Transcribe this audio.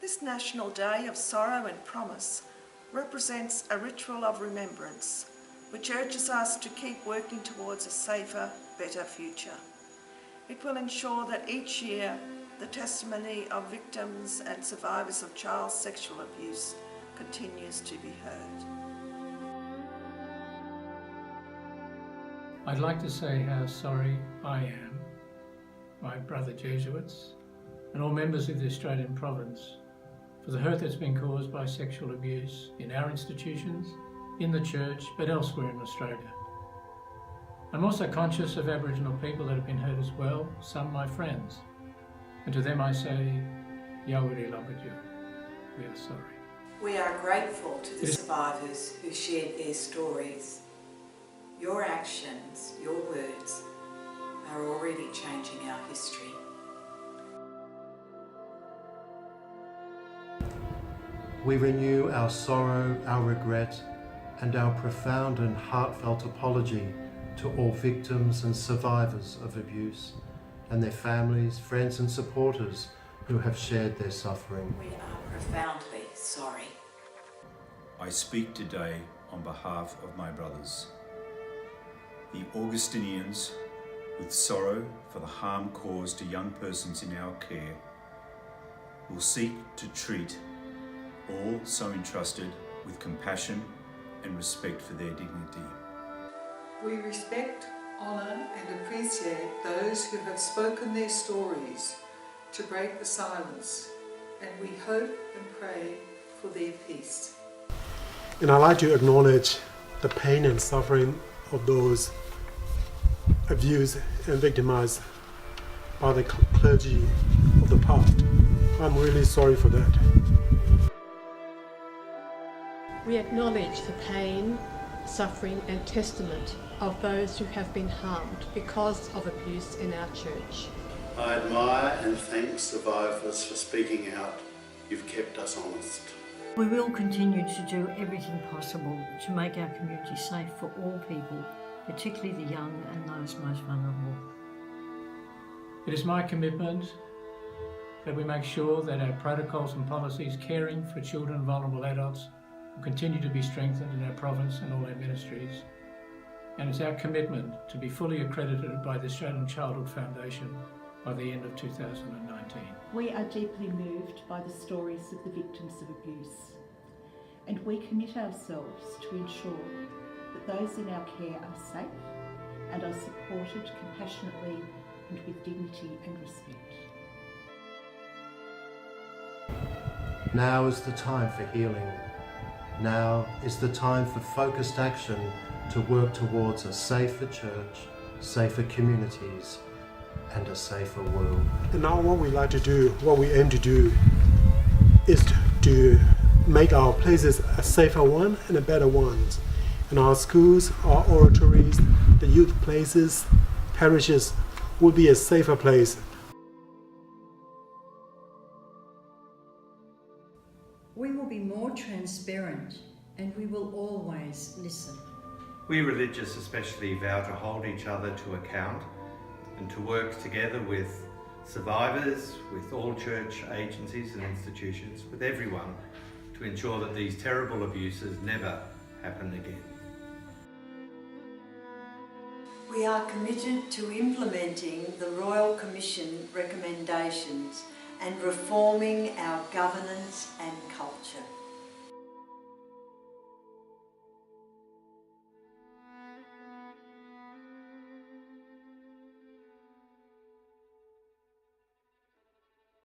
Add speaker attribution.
Speaker 1: This National Day of Sorrow and Promise represents a ritual of remembrance which urges us to keep working towards a safer, better future. It will ensure that each year the testimony of victims and survivors of child sexual abuse continues to be heard.
Speaker 2: I'd like to say how sorry I am, my brother Jesuits, and all members of the Australian province for the hurt that's been caused by sexual abuse in our institutions, in the church, but elsewhere in Australia. I'm also conscious of Aboriginal people that have been hurt as well, some my friends. And to them I say, Yaweri Labadju, we are sorry.
Speaker 3: We are grateful to the survivors who shared their stories. Your actions, your words, are already changing our history.
Speaker 4: We renew our sorrow, our regret, and our profound and heartfelt apology to all victims and survivors of abuse, and their families, friends and supporters who have shared their suffering.
Speaker 3: We are profoundly sorry.
Speaker 5: I speak today on behalf of my brothers, the Augustinians, with sorrow for the harm caused to young persons in our care, will seek to treat all so entrusted with compassion and respect for their dignity.
Speaker 6: We respect, honour and appreciate those who have spoken their stories to break the silence, and we hope and pray for their peace.
Speaker 7: And I'd like to acknowledge the pain and suffering of those abused and victimized by the clergy of the past. I'm really sorry for that.
Speaker 8: We acknowledge the pain, suffering and testament of those who have been harmed because of abuse in our church.
Speaker 9: I admire and thank survivors for speaking out. You've kept us honest.
Speaker 10: We will continue to do everything possible to make our community safe for all people, particularly the young and those most vulnerable.
Speaker 2: It is my commitment that we make sure that our protocols and policies caring for children and vulnerable adults will continue to be strengthened in our province and all our ministries. And it's our commitment to be fully accredited by the Australian Childhood Foundation by the end of 2019.
Speaker 11: We are deeply moved by the stories of the victims of abuse, and we commit ourselves to ensure that those in our care are safe and are supported compassionately and with dignity and respect.
Speaker 4: Now is the time for healing. Now is the time for focused action to work towards a safer church, safer communities, and a safer world.
Speaker 7: And now what we like to do, what we aim to do, is to make our places a safer one and a better one. And our schools, our oratories, the youth places, parishes will be a safer place.
Speaker 10: We will be more transparent and we will always listen.
Speaker 12: We religious especially vow to hold each other to account and to work together with survivors, with all church agencies and institutions, with everyone, to ensure that these terrible abuses never happen again.
Speaker 3: We are committed to implementing the Royal Commission recommendations and reforming our governance and culture.